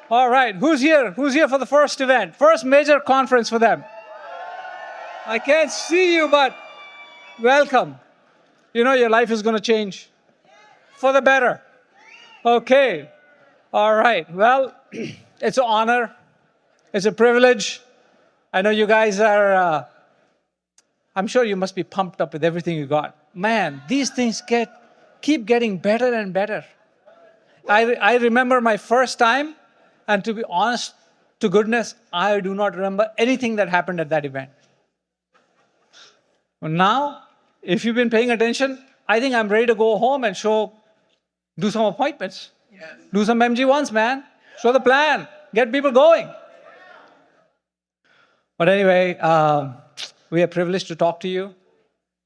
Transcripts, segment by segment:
All right. Who's here? Who's here for the first event? First major conference for them. I can't see you, but welcome. You know your life is going to change for the better. Okay. All right. Well, it's an honor. It's a privilege. I know you guys are, I'm sure you must be pumped up with everything you got. Man, these things keep getting better and better. I remember my first time, and to be honest to goodness, I do not remember anything that happened at that event. Now, if you've been paying attention, I think I'm ready to go home and do some appointments. Yes. Do some MG1s, man. Show the plan. Get people going. But anyway, we are privileged to talk to you.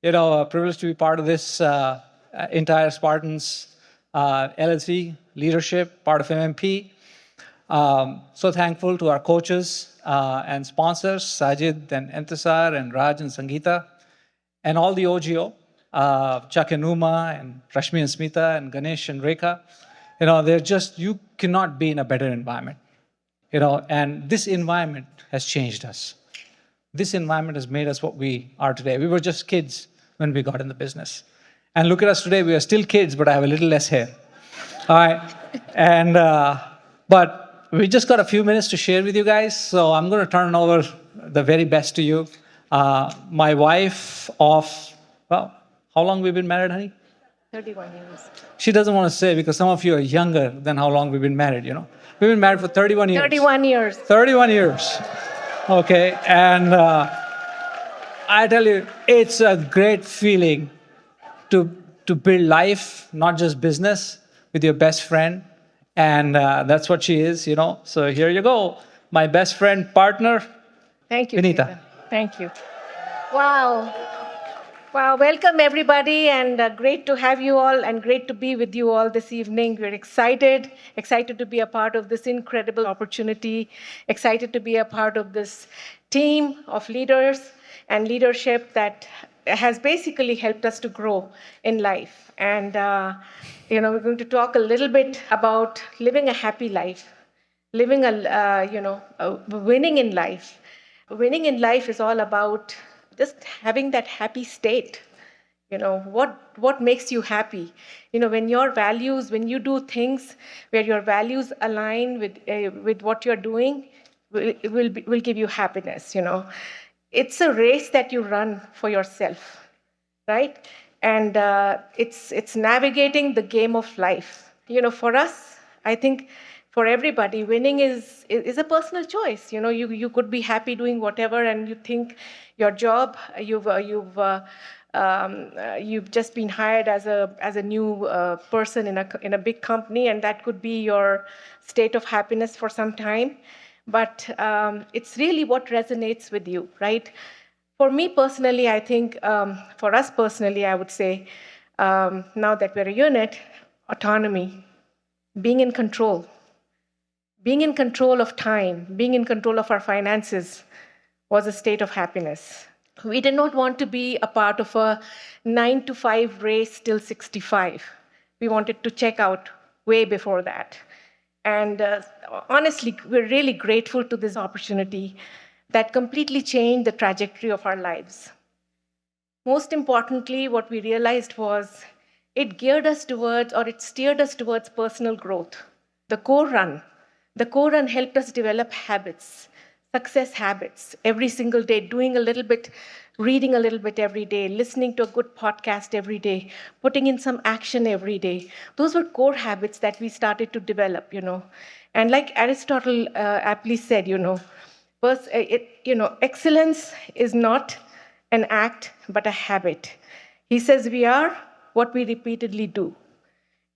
You know, privileged to be part of this entire Spartans LLC leadership, part of MMP. So thankful to our coaches and sponsors, Sajid and Entisar and Raj and Sangeeta, and all the OGO, Chuck and Uma and Rashmi and Smita and Ganesh and Rekha. You know, you cannot be in a better environment. You know, and this environment has changed us. This environment has made us what we are today. We were just kids when we got in the business. And look at us today, we are still kids, but I have a little less hair. All right. And, but we just got a few minutes to share with you guys, so I'm going to turn over the very best to you. My wife well, how long we've been married, honey? 31 years. She doesn't want to say because some of you are younger than how long we've been married, you know. We've been married for 31 years. 31 years. 31 years. Okay, and I tell you, it's a great feeling to build life, not just business, with your best friend. And that's what she is, you know. So here you go, my best friend, partner. Thank you, Vinita. Stephen. Thank you. Wow. Wow, welcome everybody, and great to have you all and great to be with you all this evening. We're excited to be a part of this incredible opportunity, excited to be a part of this team of leaders and leadership that has basically helped us to grow in life. And, we're going to talk a little bit about living a happy life, living winning in life. Winning in life is all about just having that happy state. You know, what makes you happy? You know, when you do things where your values align with what you're doing, will give you happiness, you know. It's a race that you run for yourself, right? And it's navigating the game of life. You know, for us, I think for everybody, winning is a personal choice. You know, you could be happy doing whatever, and you think your job, you've just been hired as a new person in a big company, and that could be your state of happiness for some time. But it's really what resonates with you, right? For me personally, I think for us personally, I would say now that we're a unit, autonomy, being in control of time, being in control of our finances was a state of happiness. We did not want to be a part of a 9-to-5 race till 65. We wanted to check out way before that. And honestly, we're really grateful to this opportunity that completely changed the trajectory of our lives. Most importantly, what we realized was it steered us towards personal growth. The core run helped us develop habits, success habits, every single day, doing a little bit, reading a little bit every day, listening to a good podcast every day, putting in some action every day. Those were core habits that we started to develop, you know. And like Aristotle aptly said, excellence is not an act, but a habit. He says we are what we repeatedly do.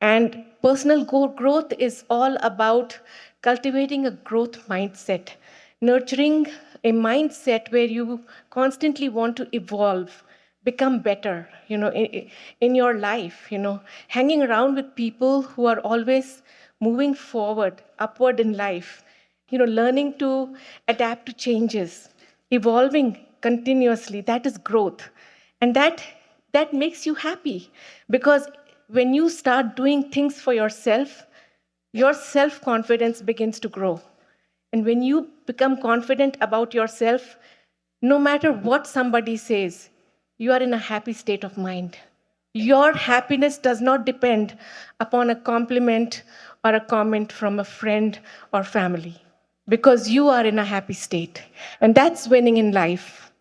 And personal growth is all about cultivating a growth mindset, nurturing a mindset where you constantly want to evolve, become better, you know, in your life, you know, hanging around with people who are always moving forward, upward in life, you know, learning to adapt to changes, evolving continuously. That is growth. And that makes you happy, because when you start doing things for yourself, your self-confidence begins to grow. And when you become confident about yourself, no matter what somebody says, you are in a happy state of mind. Your happiness does not depend upon a compliment or a comment from a friend or family because you are in a happy state. And that's winning in life.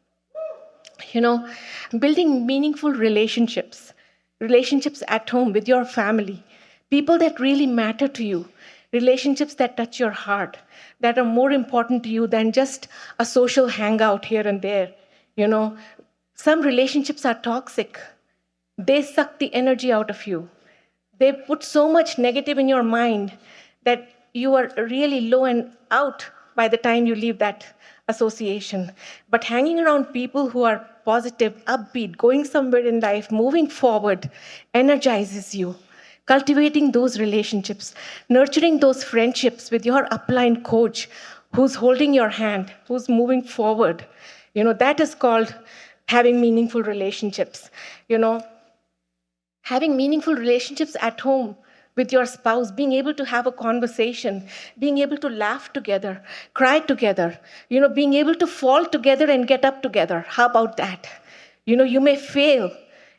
You know, building meaningful relationships, relationships at home with your family, people that really matter to you, relationships that touch your heart, that are more important to you than just a social hangout here and there. You know, some relationships are toxic. They suck the energy out of you. They put so much negative in your mind that you are really low and out by the time you leave that association. But hanging around people who are positive, upbeat, going somewhere in life, moving forward, energizes you. Cultivating those relationships, nurturing those friendships with your upline coach who's holding your hand, who's moving forward. You know, that is called having meaningful relationships. You know, having meaningful relationships at home with your spouse, being able to have a conversation, being able to laugh together, cry together, you know, being able to fall together and get up together. How about that? You know, you may fail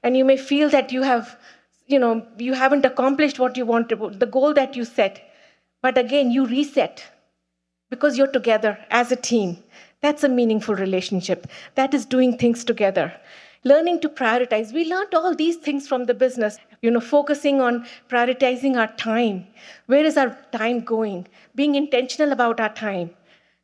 and you may feel that you have, you know, you haven't accomplished what you wanted, the goal that you set. But again, you reset because you're together as a team. That's a meaningful relationship. That is doing things together. Learning to prioritize. We learned all these things from the business, you know, focusing on prioritizing our time. Where is our time going? Being intentional about our time.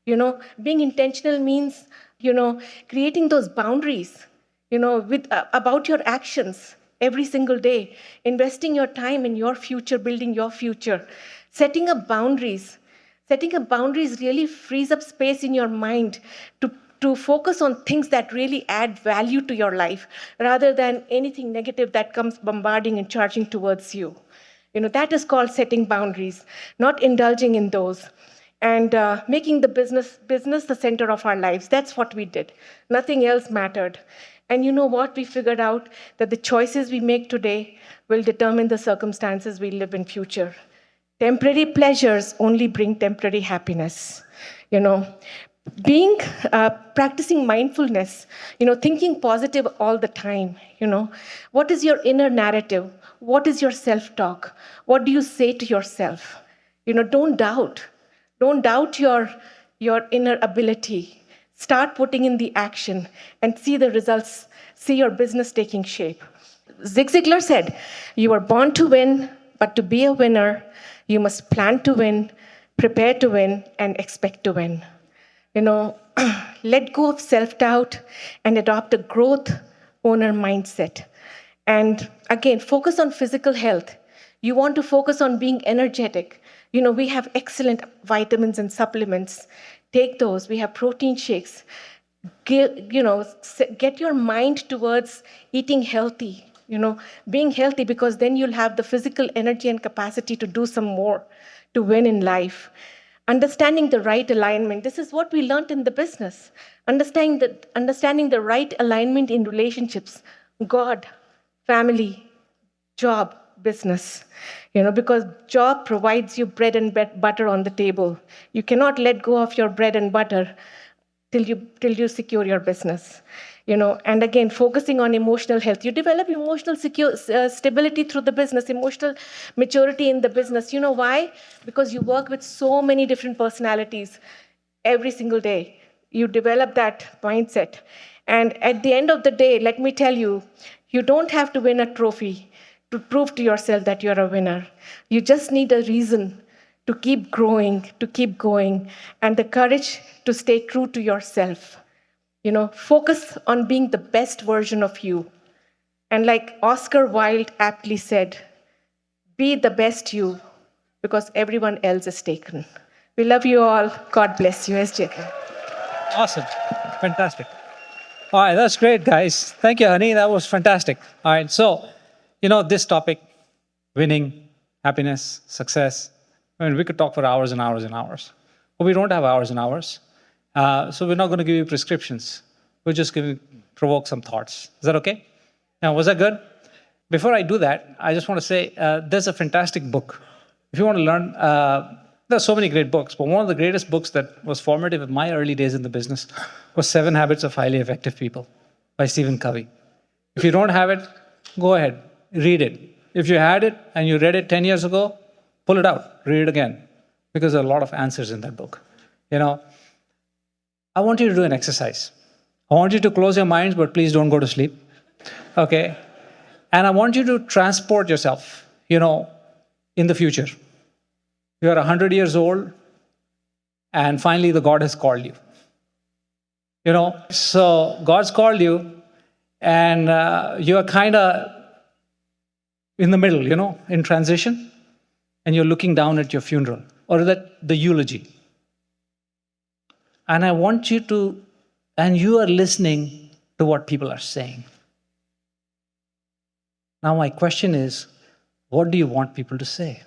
You know, being intentional means, you know, creating those boundaries, you know, with about your actions every single day, investing your time in your future, building your future, setting up boundaries. Setting up boundaries really frees up space in your mind to focus on things that really add value to your life rather than anything negative that comes bombarding and charging towards you. You know, that is called setting boundaries, not indulging in those. And making the business the center of our lives. That's what we did. Nothing else mattered. And you know what? We figured out that the choices we make today will determine the circumstances we live in future. Temporary pleasures only bring temporary happiness. You know, being practicing mindfulness, you know, thinking positive all the time. You know, what is your inner narrative? What is your self-talk? What do you say to yourself? You know, don't doubt your inner ability. Start putting in the action and see the results, see your business taking shape. Zig Ziglar said, "You are born to win, but to be a winner, you must plan to win, prepare to win, and expect to win." You know, let go of self-doubt and adopt a growth owner mindset. And again, focus on physical health. You want to focus on being energetic. You know, we have excellent vitamins and supplements. Take those. We have protein shakes. Get your mind towards eating healthy, you know, being healthy, because then you'll have the physical energy and capacity to do some more, to win in life. Understanding the right alignment. This is what we learned in the business. Understanding the right alignment in relationships. God, family, job, business. You know, because job provides you bread and butter on the table. You cannot let go of your bread and butter till you secure your business. You know, and again, focusing on emotional health. You develop emotional stability through the business, emotional maturity in the business. You know why? Because you work with so many different personalities every single day. You develop that mindset. And at the end of the day, let me tell you, you don't have to win a trophy to prove to yourself that you're a winner. You just need a reason to keep growing, to keep going, and the courage to stay true to yourself. You know, focus on being the best version of you. And like Oscar Wilde aptly said, be the best you, because everyone else is taken. We love you all. God bless you. SJ. Awesome. Fantastic. All right, that's great, guys. Thank you, honey. That was fantastic. All right, so, you know, this topic, winning, happiness, success, I mean, we could talk for hours and hours and hours. But we don't have hours and hours. So we're not going to give you prescriptions. We're just going to provoke some thoughts. Is that okay? Now, was that good? Before I do that, I just want to say there's a fantastic book If you want to learn, there's so many great books, but one of the greatest books that was formative in my early days in the business was Seven Habits of Highly Effective People by Stephen Covey. If you don't have it, go ahead, read it. If you had it and you read it 10 years ago, pull it out, read it again, because there are a lot of answers in that book. I want you to do an exercise. I want you to close your minds, but please don't go to sleep. Okay? And I want you to transport yourself, in the future. You are 100 years old, and finally the God has called you. So God's called you, and you are kind of in the middle, in transition, and you're looking down at your funeral or the eulogy. And I want you to, and you are listening to what people are saying. Now, my question is, what do you want people to say?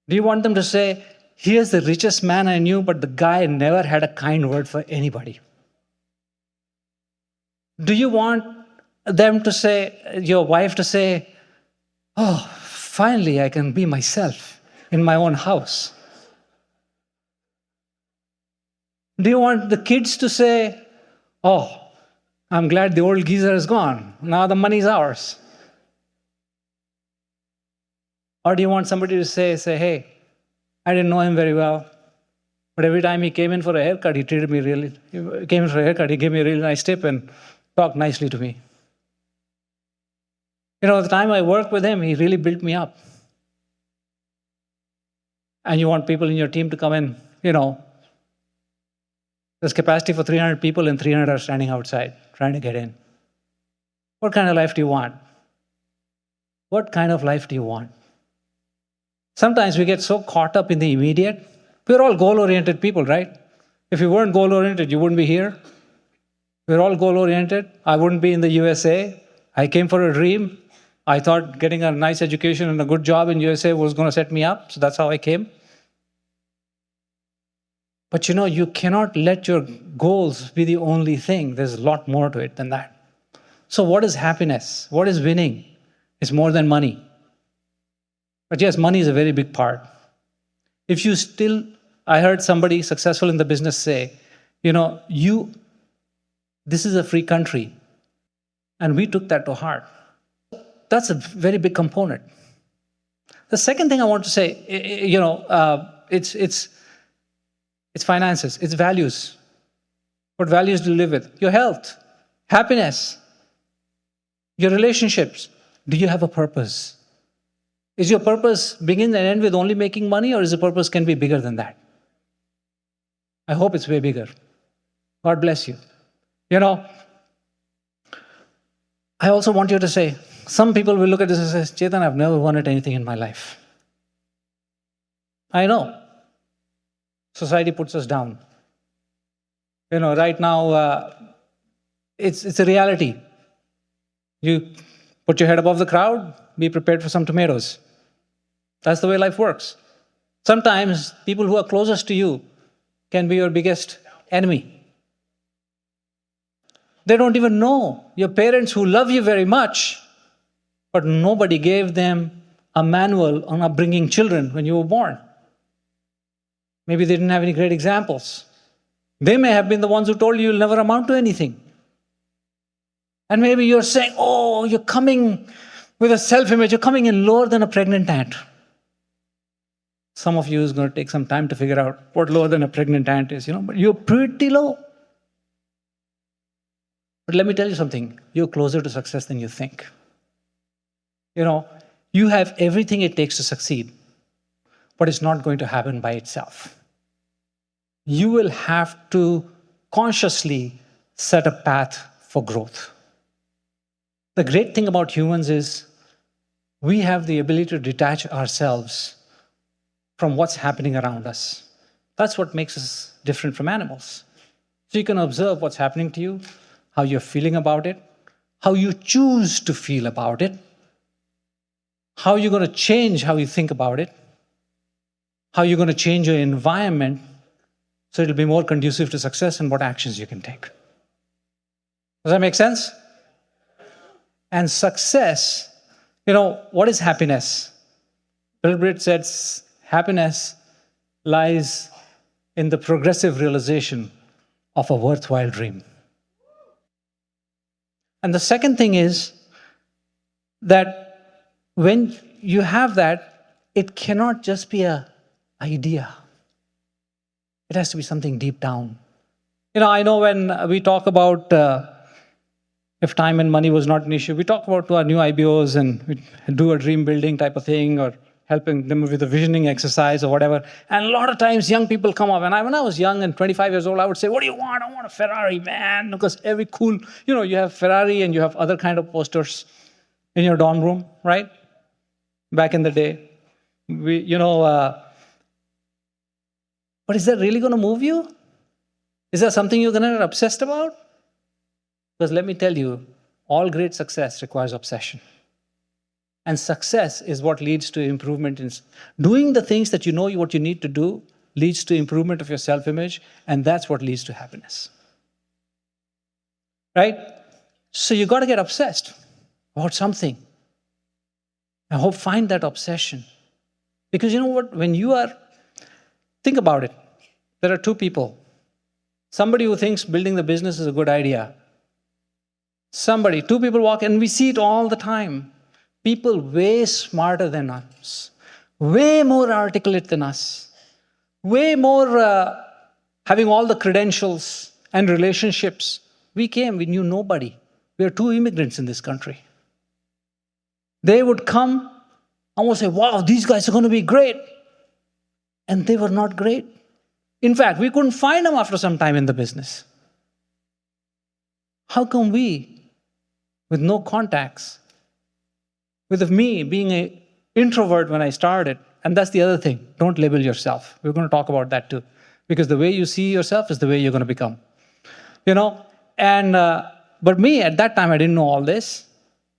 Do you want them to say, here's the richest man I knew, but the guy never had a kind word for anybody? Do you want them to say, your wife to say, oh, finally I can be myself in my own house? Do you want the kids to say, oh, I'm glad the old geezer is gone. Now the money's ours. Or do you want somebody to say, hey, I didn't know him very well, but every time he came in for a haircut, he gave me a really nice tip and talked nicely to me. The time I worked with him, he really built me up. And you want people in your team to come in, there's capacity for 300 people and 300 are standing outside trying to get in. What kind of life do you want? What kind of life do you want? Sometimes we get so caught up in the immediate. We're all goal-oriented people, right? If you weren't goal-oriented, you wouldn't be here. We're all goal-oriented. I wouldn't be in the USA. I came for a dream. I thought getting a nice education and a good job in USA was going to set me up, so that's how I came. But you cannot let your goals be the only thing. There's a lot more to it than that. So what is happiness? What is winning? It's more than money. But yes, money is a very big part. I heard somebody successful in the business say, this is a free country. And we took that to heart. That's a very big component. The second thing I want to say, it's finances, it's values. What values do you live with? Your health, happiness, your relationships. Do you have a purpose? Is your purpose begin and end with only making money, or is the purpose can be bigger than that? I hope it's way bigger. God bless you. I also want you to say, some people will look at this and say, Chetan, I've never wanted anything in my life. I know. Society puts us down. Right now, it's a reality. You put your head above the crowd, be prepared for some tomatoes. That's the way life works. Sometimes people who are closest to you can be your biggest enemy. They don't even know. Your parents who love you very much, but nobody gave them a manual on upbringing children when you were born. Maybe they didn't have any great examples. They may have been the ones who told you you'll never amount to anything. And maybe you're saying, oh, you're coming with a self-image, you're coming in lower than a pregnant ant. Some of you is going to take some time to figure out what lower than a pregnant ant is, but you're pretty low. But let me tell you something, you're closer to success than you think. You have everything it takes to succeed, but it's not going to happen by itself. You will have to consciously set a path for growth. The great thing about humans is we have the ability to detach ourselves from what's happening around us. That's what makes us different from animals. So you can observe what's happening to you, how you're feeling about it, how you choose to feel about it, how you're going to change how you think about it, how you're going to change your environment so it'll be more conducive to success, and what actions you can take. Does that make sense? And success, what is happiness? Bill Britt says happiness lies in the progressive realization of a worthwhile dream. And the second thing is that when you have that, it cannot just be an idea. It has to be something deep down. I know when we talk about if time and money was not an issue, we talk about our new IBOs and we do a dream building type of thing or helping them with a visioning exercise or whatever. And a lot of times young people come up. And when I was young and 25 years old, I would say, what do you want? I want a Ferrari, man. Because every cool, you have Ferrari and you have other kind of posters in your dorm room, right? Back in the day. But is that really going to move you? Is that something you're going to get obsessed about? Because let me tell you, all great success requires obsession. And success is what leads to improvement in doing the things that you know what you need to do leads to improvement of your self-image, and that's what leads to happiness. Right? So you got to get obsessed about something. I find that obsession. Because you know what? Think about it. There are two people. Somebody who thinks building the business is a good idea. Two people walk, and we see it all the time. People way smarter than us, way more articulate than us, way more having all the credentials and relationships. We knew nobody. We are two immigrants in this country. They would come and would say, wow, these guys are going to be great. And they were not great. In fact, we couldn't find them after some time in the business. How come we, with no contacts, with me being an introvert when I started, and that's the other thing, don't label yourself. We're going to talk about that too. Because the way you see yourself is the way you're going to become. But me, at that time, I didn't know all this.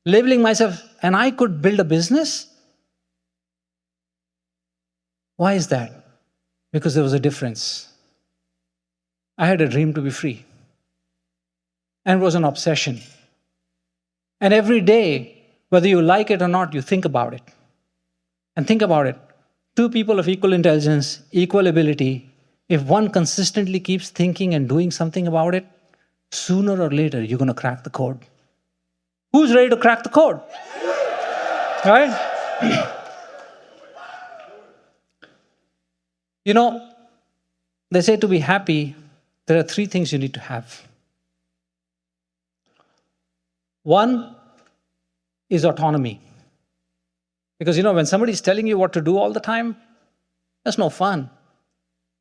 Labeling myself, and I could build a business? Why is that? Because there was a difference. I had a dream to be free. And it was an obsession. And every day, whether you like it or not, you think about it. And think about it. Two people of equal intelligence, equal ability, if one consistently keeps thinking and doing something about it, sooner or later, you're going to crack the code. Who's ready to crack the code? Right? They say to be happy, there are three things you need to have. One is autonomy. Because, when somebody's telling you what to do all the time, that's no fun.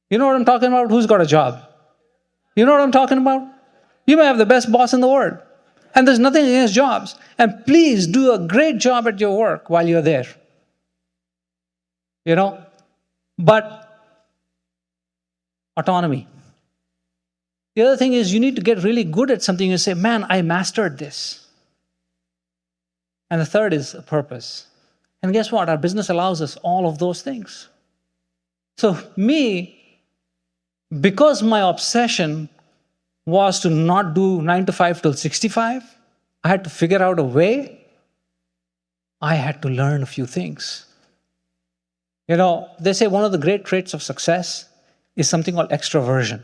You know what I'm talking about? Who's got a job? You know what I'm talking about? You may have the best boss in the world. And there's nothing against jobs. And please do a great job at your work while you're there. But autonomy. The other thing is you need to get really good at something and say, man, I mastered this. And the third is a purpose. And guess what? Our business allows us all of those things. So because my obsession was to not do 9 to 5 till 65, I had to figure out a way. I had to learn a few things. They say one of the great traits of success is something called extroversion.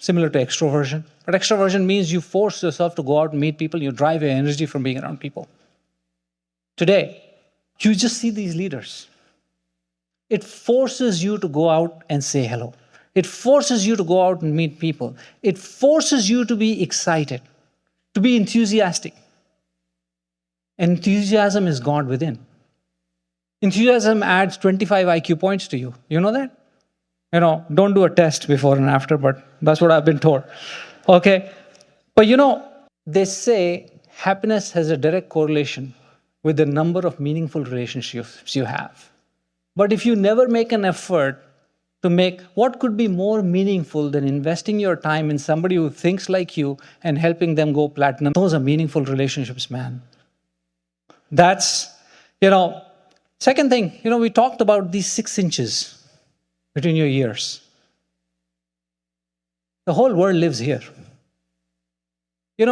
Similar to extroversion. But extroversion means you force yourself to go out and meet people. You drive your energy from being around people. Today, you just see these leaders. It forces you to go out and say hello. It forces you to go out and meet people. It forces you to be excited, to be enthusiastic. Enthusiasm is God within. Enthusiasm adds 25 IQ points to you. You know that? Don't do a test before and after, but that's what I've been told. Okay? But they say happiness has a direct correlation with the number of meaningful relationships you have. But if you never make an effort to make what could be more meaningful than investing your time in somebody who thinks like you and helping them go platinum, those are meaningful relationships, man. That's, second thing, we talked about these 6 inches between your ears. The whole world lives here. Do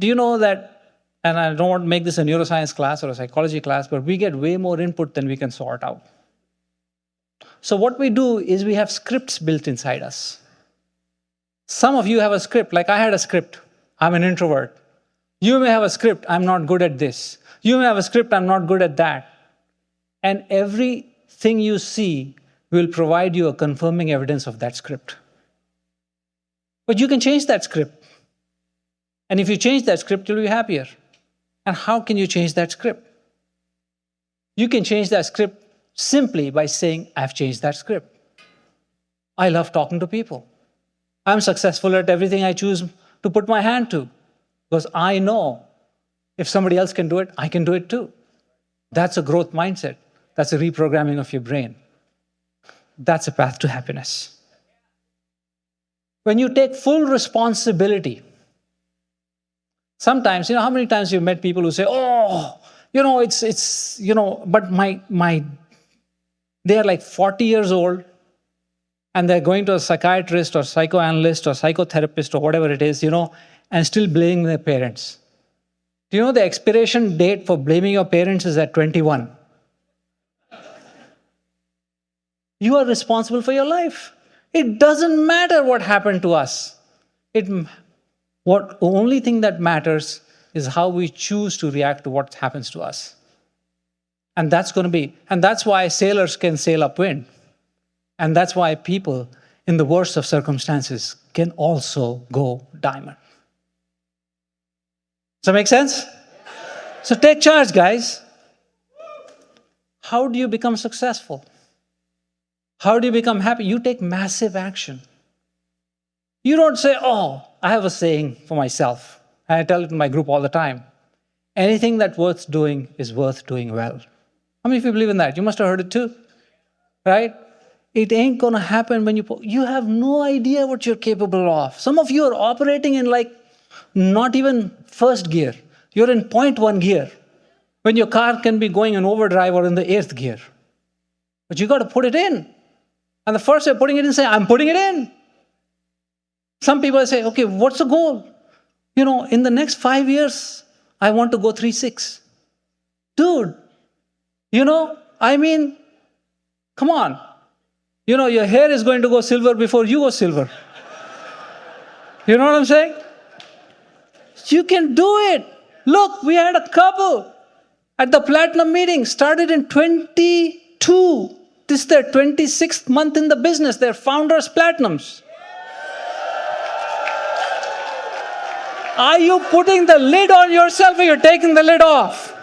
you know that and I don't want to make this a neuroscience class or a psychology class, but we get way more input than we can sort out. So what we do is we have scripts built inside us. Some of you have a script, like I had a script. I'm an introvert. You may have a script, I'm not good at this. You may have a script, I'm not good at that. And everything you see will provide you a confirming evidence of that script. But you can change that script. And if you change that script, you'll be happier. And how can you change that script? You can change that script simply by saying, I've changed that script. I love talking to people. I'm successful at everything I choose to put my hand to, because I know if somebody else can do it, I can do it too. That's a growth mindset. That's a reprogramming of your brain. That's a path to happiness. When you take full responsibility, sometimes, how many times you've met people who say, but they're like 40 years old and they're going to a psychiatrist or psychoanalyst or psychotherapist or whatever it is, and still blaming their parents. Do you know the expiration date for blaming your parents is at 21? You are responsible for your life. It doesn't matter what happened to us. Only thing that matters is how we choose to react to what happens to us. And that's why sailors can sail upwind. And that's why people in the worst of circumstances can also go diamond. Does that make sense? So take charge, guys. How do you become successful? How do you become happy? You take massive action. You don't say, I have a saying for myself. And I tell it in my group all the time. Anything that's worth doing is worth doing well. How many of you believe in that? You must have heard it too. Right? It ain't going to happen when you have no idea what you're capable of. Some of you are operating in not even first gear. You're in 0.1 gear. When your car can be going in overdrive or in the 8th gear. But you got to put it in. And the first way of putting it in, say, I'm putting it in. Some people say, okay, what's the goal? In the next 5 years, I want to go 3.6. Dude, come on. Your hair is going to go silver before you go silver. You know what I'm saying? You can do it. Look, we had a couple at the Platinum meeting, started in 22. This is their 26th month in the business. They're founders Platinums. Are you putting the lid on yourself or you're taking the lid off?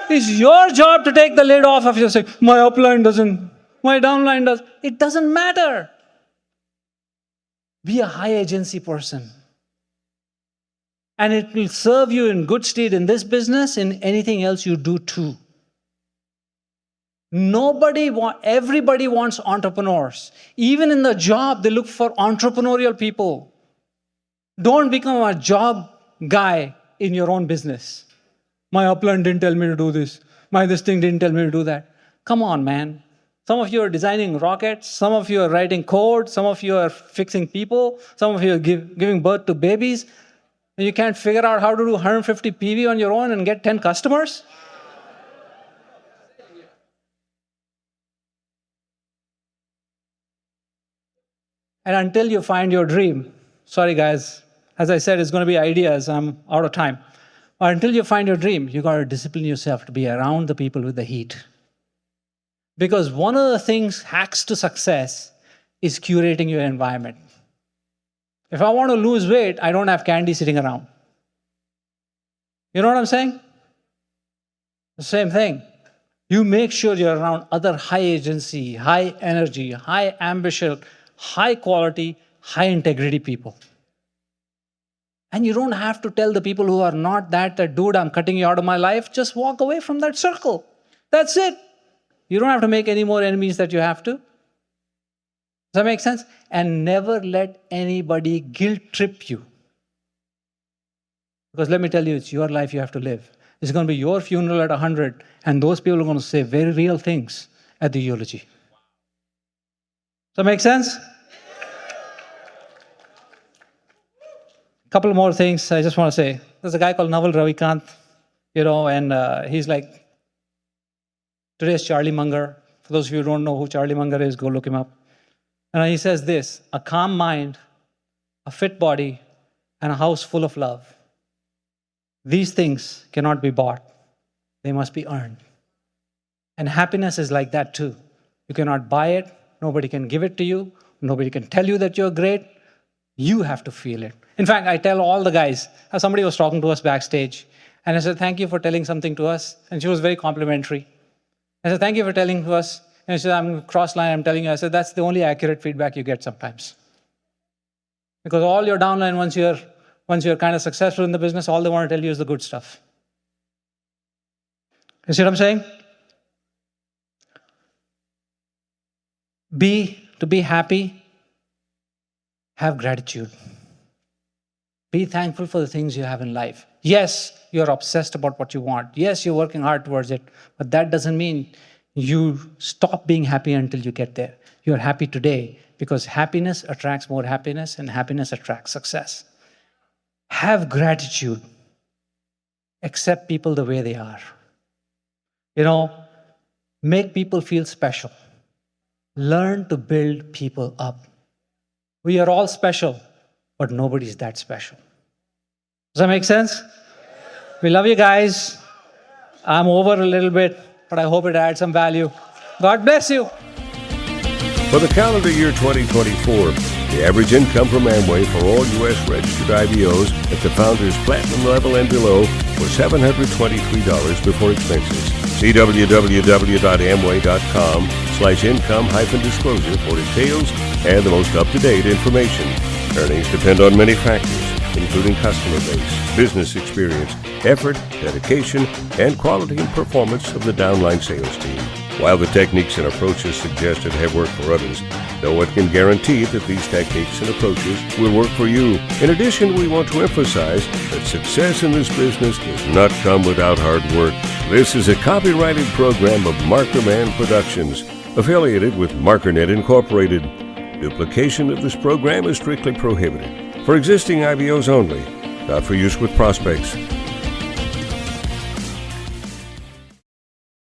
It's your job to take the lid off of yourself. My upline doesn't, my downline does. It doesn't matter. Be a high agency person. And it will serve you in good stead in this business, in anything else you do too. Everybody wants entrepreneurs. Even in the job, they look for entrepreneurial people. Don't become a job guy in your own business. My upline didn't tell me to do this. This thing didn't tell me to do that. Come on, man. Some of you are designing rockets. Some of you are writing code. Some of you are fixing people. Some of you are giving birth to babies. And you can't figure out how to do 150 PV on your own and get 10 customers? And until you find your dream, sorry guys, as I said, it's going to be ideas. I'm out of time. But until you find your dream, you got to discipline yourself to be around the people with the heat. Because one of the hacks to success is curating your environment. If I want to lose weight, I don't have candy sitting around. You know what I'm saying? The same thing. You make sure you're around other high agency, high energy, high ambition, high quality, high integrity people. And you don't have to tell the people who are not that, dude, I'm cutting you out of my life. Just walk away from that circle. That's it. You don't have to make any more enemies that you have to. Does that make sense? And never let anybody guilt trip you. Because let me tell you, it's your life you have to live. It's going to be your funeral at 100, and those people are going to say very real things at the eulogy. Does that make sense? A couple more things I just want to say. There's a guy called Naval Ravikant, and he's like, today's Charlie Munger. For those of you who don't know who Charlie Munger is, go look him up. And he says this: a calm mind, a fit body, and a house full of love. These things cannot be bought. They must be earned. And happiness is like that too. You cannot buy it. Nobody can give it to you. Nobody can tell you that you're great. You have to feel it. In fact, I tell all the guys, somebody was talking to us backstage, and I said, thank you for telling something to us. And she was very complimentary. I said, thank you for telling to us. And she said, I'm cross-line, I'm telling you. I said, that's the only accurate feedback you get sometimes. Because all your downline, once you're kind of successful in the business, all they want to tell you is the good stuff. You see what I'm saying? To be happy, have gratitude. Be thankful for the things you have in life. Yes, you're obsessed about what you want. Yes, you're working hard towards it. But that doesn't mean you stop being happy until you get there. You're happy today because happiness attracts more happiness and happiness attracts success. Have gratitude. Accept people the way they are. Make people feel special. Learn to build people up. We are all special, but nobody's that special. Does that make sense? We love you guys. I'm over a little bit, but I hope it adds some value. God bless you. For the calendar year 2024, the average income from Amway for all U.S. registered IBOs at the founder's platinum level and below was $723 before expenses. See www.amway.com/income-disclosure for details and the most up-to-date information. Earnings depend on many factors, including customer base, business experience, effort, dedication, and quality and performance of the downline sales team. While the techniques and approaches suggested have worked for others, no one can guarantee that these techniques and approaches will work for you. In addition, we want to emphasize that success in this business does not come without hard work. This is a copyrighted program of Markerman Productions, affiliated with MarkerNet Incorporated. Duplication of this program is strictly prohibited. For existing IBOs only, not for use with prospects.